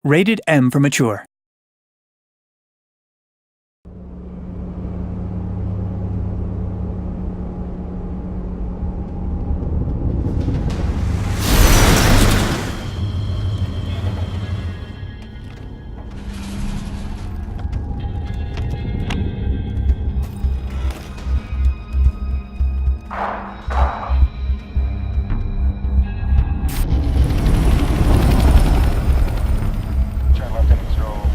Rated M for mature. Turn left into 0.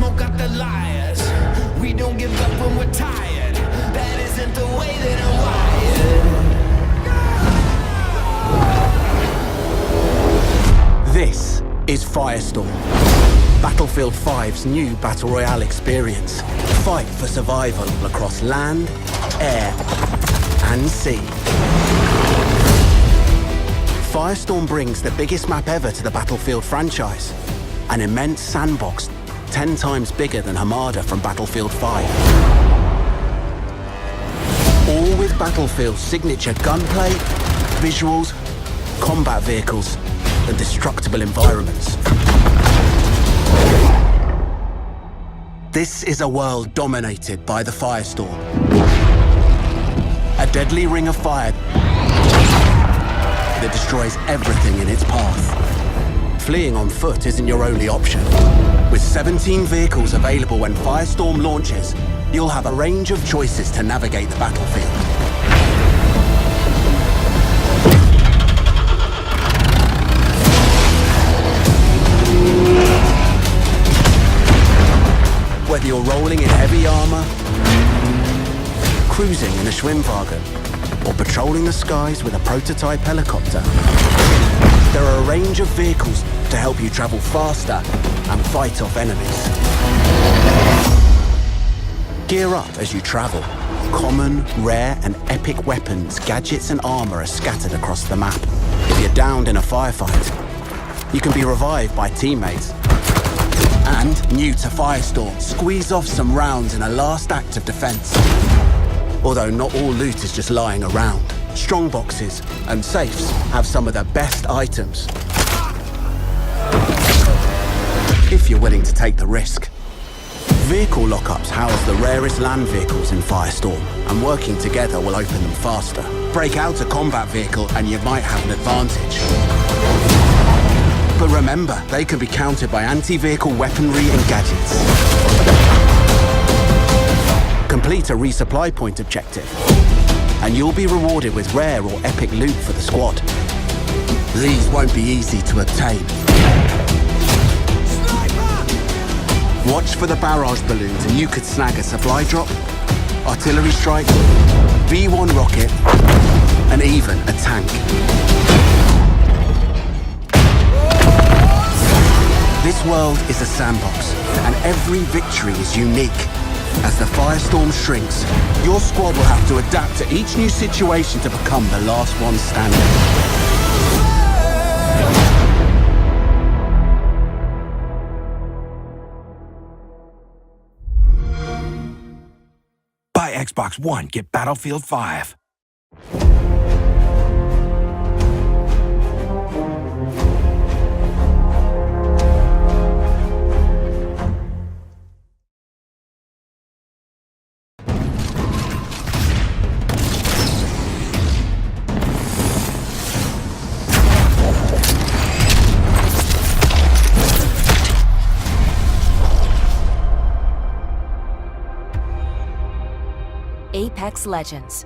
smoke out the liars. We don't give up when we're tired. That isn't the way that I'm wired. This is Firestorm, Battlefield 5's new Battle Royale experience. Fight for survival across land, air, and sea. Firestorm brings the biggest map ever to the Battlefield franchise. An immense sandbox, 10 times bigger than Hamada from Battlefield 5. All with Battlefield's signature gunplay, visuals, combat vehicles, and destructible environments. This is a world dominated by the Firestorm. A deadly ring of fire that destroys everything in its path. Fleeing on foot isn't your only option. With 17 vehicles available when Firestorm launches, you'll have a range of choices to navigate the battlefield. Whether you're rolling in heavy armor, cruising in a Schwimmwagen, or patrolling the skies with a prototype helicopter, there are a range of vehicles to help you travel faster and fight off enemies. Gear up as you travel. Common, rare, and epic weapons, gadgets, and armor are scattered across the map. If you're downed in a firefight, you can be revived by teammates. And, new to Firestorm, squeeze off some rounds in a last act of defense. Although not all loot is just lying around. Strong boxes and safes have some of the best items. If you're willing to take the risk. Vehicle lockups house the rarest land vehicles in Firestorm, and working together will open them faster. Break out a combat vehicle and you might have an advantage. But remember, they can be countered by anti-vehicle weaponry and gadgets. Complete a resupply point objective, and you'll be rewarded with rare or epic loot for the squad. These won't be easy to obtain. Sniper! Watch for the barrage balloons and you could snag a supply drop, artillery strike, V1 rocket, and even a tank. This world is a sandbox, and every victory is unique. As the Firestorm shrinks, your squad will have to adapt to each new situation to become the last one standing. Buy Xbox One, get Battlefield 5. Apex Legends,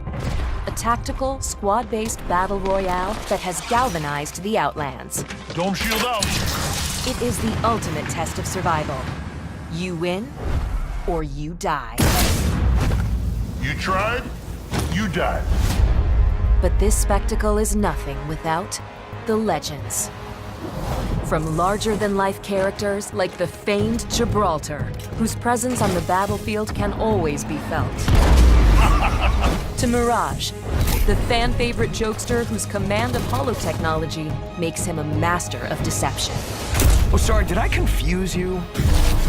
a tactical, squad-based battle royale that has galvanized the Outlands. Dome shield out! It is the ultimate test of survival. You win, or you die. You tried, you died. But this spectacle is nothing without the legends. From larger-than-life characters like the famed Gibraltar, whose presence on the battlefield can always be felt, to Mirage, the fan-favorite jokester whose command of holotechnology makes him a master of deception. Oh, sorry, did I confuse you?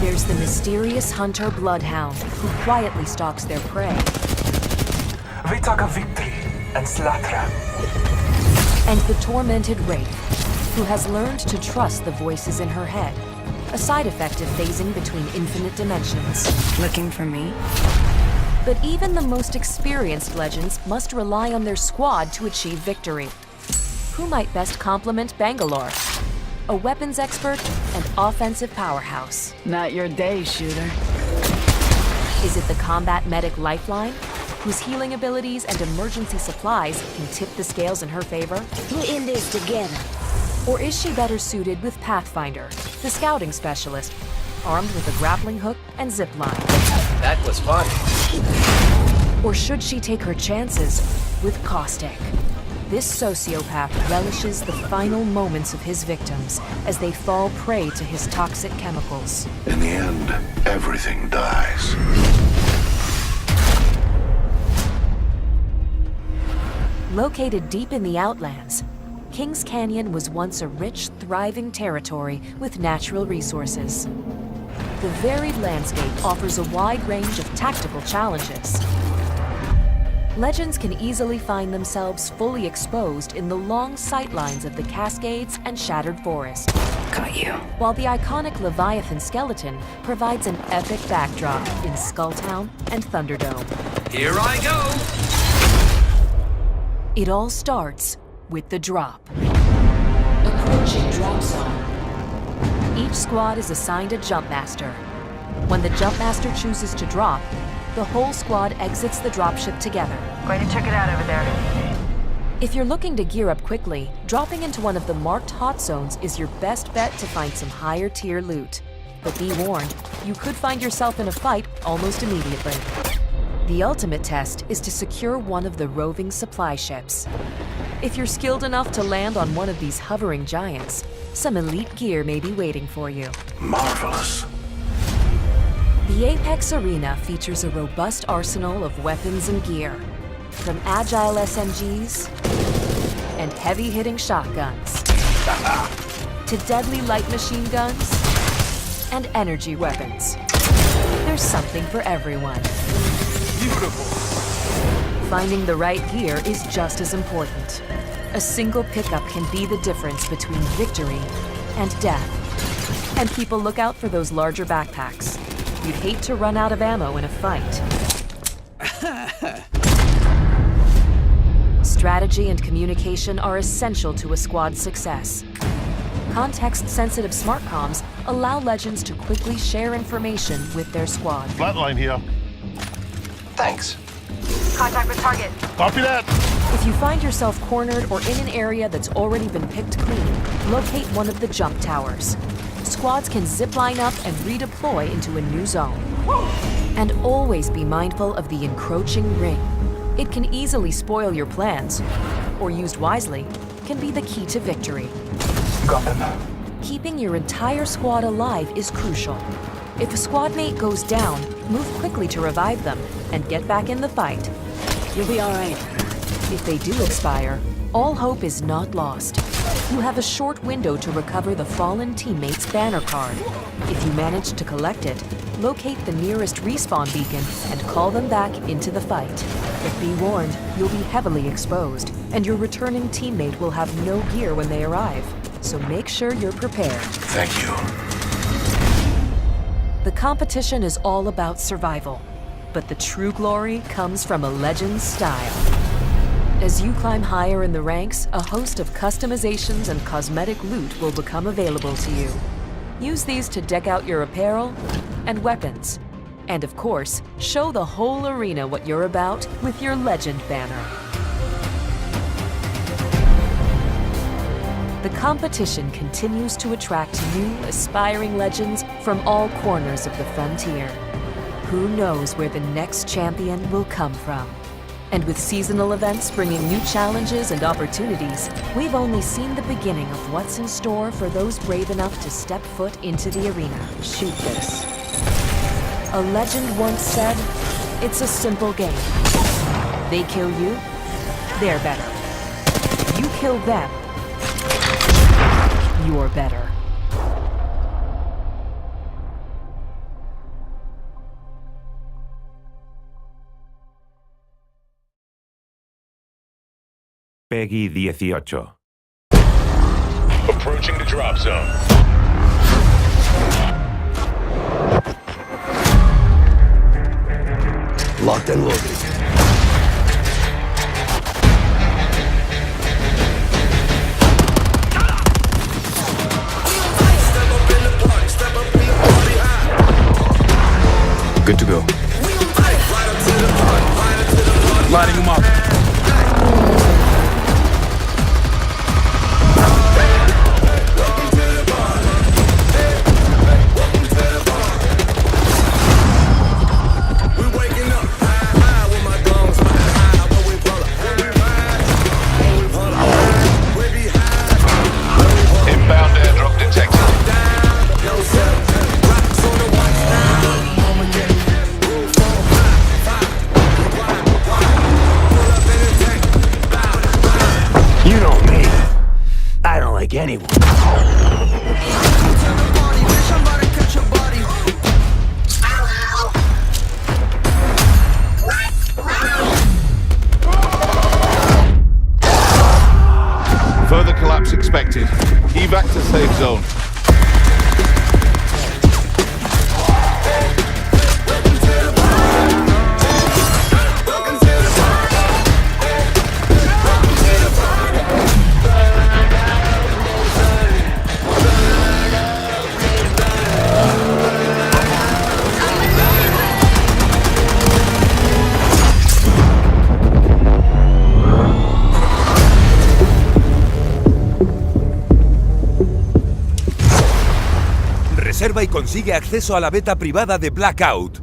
There's the mysterious hunter Bloodhound, who quietly stalks their prey. We talk of victory and slaughter. And the tormented Wraith, who has learned to trust the voices in her head, a side effect of phasing between infinite dimensions. Looking for me? But even the most experienced legends must rely on their squad to achieve victory. Who might best complement Bangalore? A weapons expert and offensive powerhouse. Not your day, shooter. Is it the combat medic Lifeline, whose healing abilities and emergency supplies can tip the scales in her favor? We're in this together. Or is she better suited with Pathfinder, the scouting specialist, armed with a grappling hook and zip line. That was fun. Or should she take her chances with caustic? This sociopath relishes the final moments of his victims as they fall prey to his toxic chemicals. In the end, everything dies. Located deep in the Outlands, Kings Canyon was once a rich, thriving territory with natural resources. The varied landscape offers a wide range of tactical challenges. Legends can easily find themselves fully exposed in the long sightlines of the Cascades and Shattered Forest. Got you. While the iconic Leviathan skeleton provides an epic backdrop in Skulltown and Thunderdome. Here I go! It all starts with the drop. Approaching drop zone. Each squad is assigned a jump master. When the jump master chooses to drop, the whole squad exits the dropship together. Going to check it out over there. If you're looking to gear up quickly, dropping into one of the marked hot zones is your best bet to find some higher tier loot. But be warned, you could find yourself in a fight almost immediately. The ultimate test is to secure one of the roving supply ships. If you're skilled enough to land on one of these hovering giants, some elite gear may be waiting for you. Marvelous. The Apex Arena features a robust arsenal of weapons and gear, from agile SMGs and heavy-hitting shotguns to deadly light machine guns and energy weapons. There's something for everyone. Beautiful. Finding the right gear is just as important. A single pickup can be the difference between victory and death. And people look out for those larger backpacks. You'd hate to run out of ammo in a fight. Strategy and communication are essential to a squad's success. Context-sensitive smart comms allow Legends to quickly share information with their squad. Flatline here. Thanks. Contact with target. Copy that. If you find yourself cornered or in an area that's already been picked clean, locate one of the jump towers. Squads can zip line up and redeploy into a new zone. And always be mindful of the encroaching ring. It can easily spoil your plans, or used wisely, can be the key to victory. Got them. Keeping your entire squad alive is crucial. If a squad mate goes down, move quickly to revive them and get back in the fight. You'll be all right. If they do expire, all hope is not lost. You have a short window to recover the fallen teammate's banner card. If you manage to collect it, locate the nearest respawn beacon and call them back into the fight. But be warned, you'll be heavily exposed, and your returning teammate will have no gear when they arrive. So make sure you're prepared. Thank you. The competition is all about survival, but the true glory comes from a Legend's style. As you climb higher in the ranks, a host of customizations and cosmetic loot will become available to you. Use these to deck out your apparel and weapons. And of course, show the whole arena what you're about with your Legend banner. The competition continues to attract new, aspiring legends from all corners of the frontier. Who knows where the next champion will come from? And with seasonal events bringing new challenges and opportunities, we've only seen the beginning of what's in store for those brave enough to step foot into the arena. Shoot this. A legend once said, it's a simple game. They kill you, they're better. You kill them, you're better. Peggy 18. Approaching the drop zone. Locked and loaded. Good to go. Lighting them up. like anyone. Further collapse expected. Evac to safe zone. Reserva y consigue acceso a la beta privada de Blackout.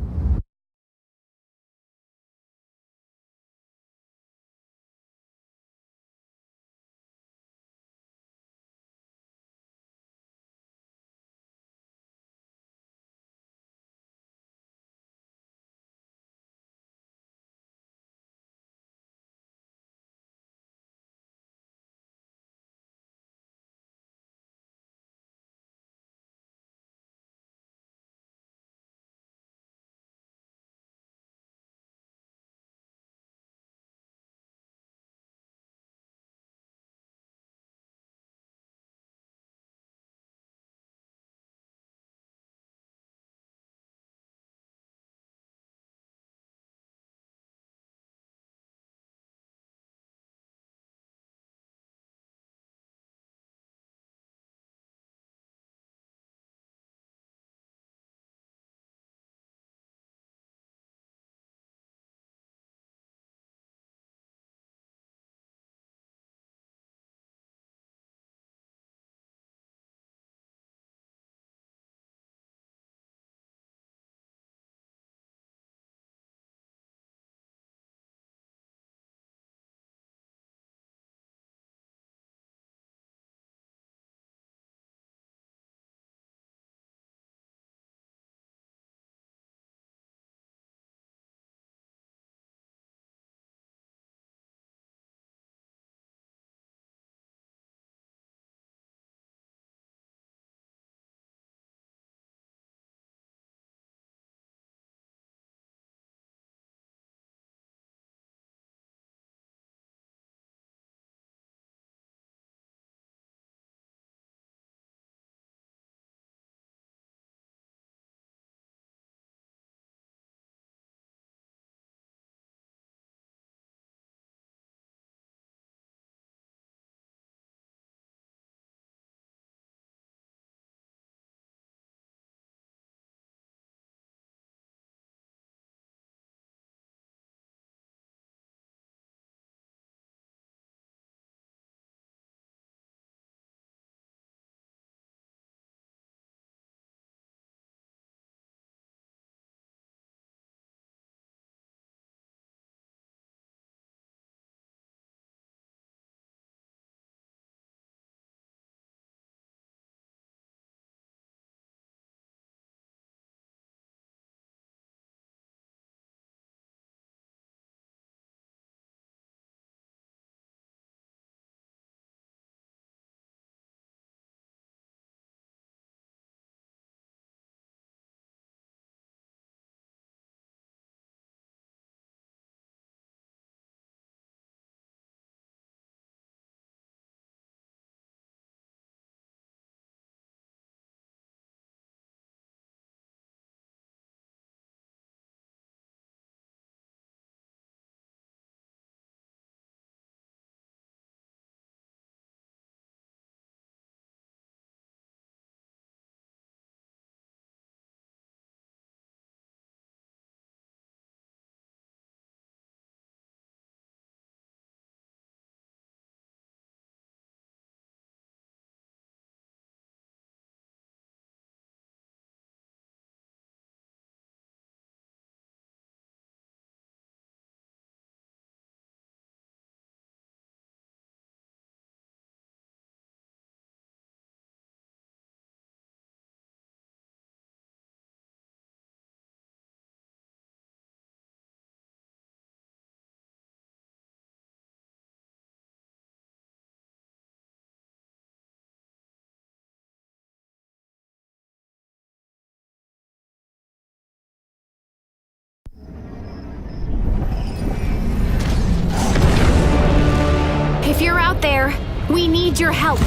We need your help.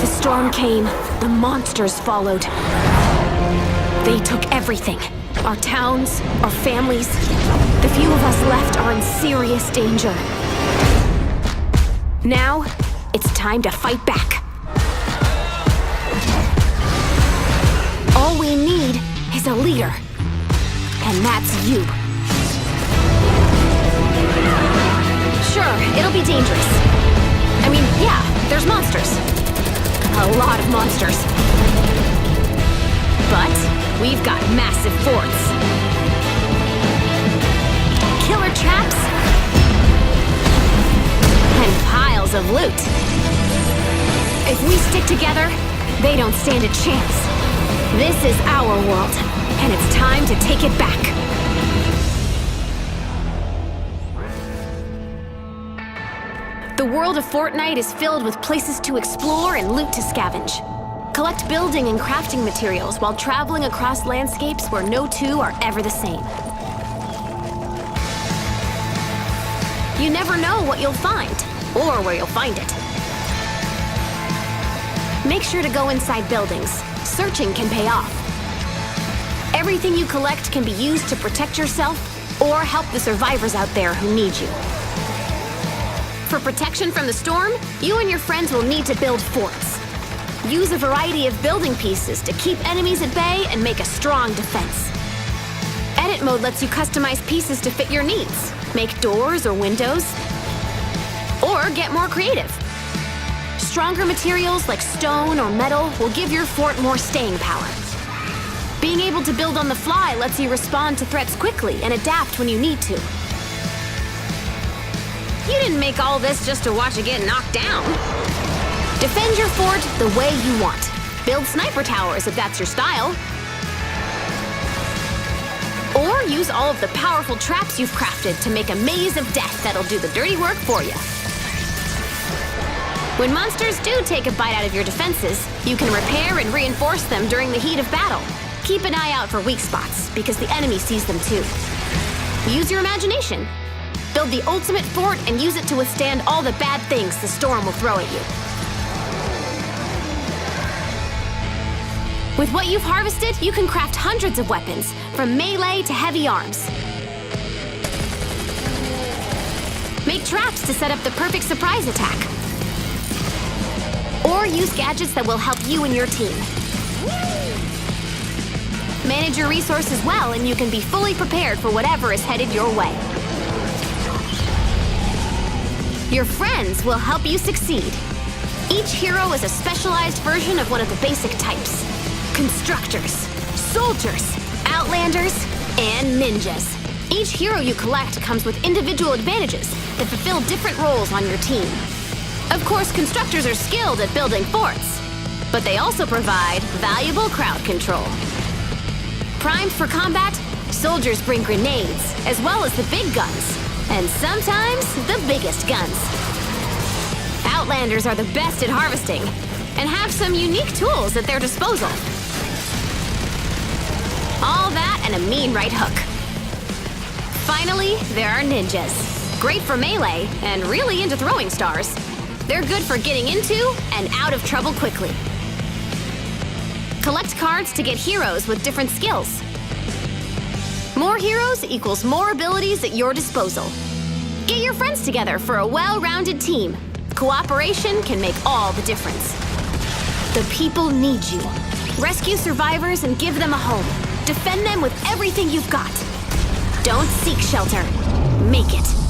The storm came. The monsters followed. They took everything. Our towns, our families. The few of us left are in serious danger. Now, it's time to fight back. All we need is a leader. And that's you. Sure, it'll be dangerous. I mean, yeah, there's monsters. A lot of monsters. But we've got massive forts. Killer traps. And piles of loot. If we stick together, they don't stand a chance. This is our world, and it's time to take it back. The world of Fortnite is filled with places to explore and loot to scavenge. Collect building and crafting materials while traveling across landscapes where no two are ever the same. You never know what you'll find, or where you'll find it. Make sure to go inside buildings. Searching can pay off. Everything you collect can be used to protect yourself or help the survivors out there who need you. For protection from the storm, you and your friends will need to build forts. Use a variety of building pieces to keep enemies at bay and make a strong defense. Edit mode lets you customize pieces to fit your needs. Make doors or windows, or get more creative. Stronger materials like stone or metal will give your fort more staying power. Being able to build on the fly lets you respond to threats quickly and adapt when you need to. You didn't make all this just to watch it get knocked down. Defend your fort the way you want. Build sniper towers if that's your style. Or use all of the powerful traps you've crafted to make a maze of death that'll do the dirty work for you. When monsters do take a bite out of your defenses, you can repair and reinforce them during the heat of battle. Keep an eye out for weak spots, because the enemy sees them too. Use your imagination. Build the ultimate fort and use it to withstand all the bad things the storm will throw at you. With what you've harvested, you can craft hundreds of weapons, from melee to heavy arms. Make traps to set up the perfect surprise attack. Or use gadgets that will help you and your team. Manage your resources well and you can be fully prepared for whatever is headed your way. Your friends will help you succeed. Each hero is a specialized version of one of the basic types. Constructors, soldiers, outlanders, and ninjas. Each hero you collect comes with individual advantages that fulfill different roles on your team. Of course, constructors are skilled at building forts, but they also provide valuable crowd control. Primed for combat, soldiers bring grenades, as well as the big guns, and sometimes the biggest guns. Outlanders are the best at harvesting, and have some unique tools at their disposal. All that and a mean right hook. Finally, there are ninjas. Great for melee, and really into throwing stars. They're good for getting into and out of trouble quickly. Collect cards to get heroes with different skills. More heroes equals more abilities at your disposal. Get your friends together for a well-rounded team. Cooperation can make all the difference. The people need you. Rescue survivors and give them a home. Defend them with everything you've got. Don't seek shelter. Make it.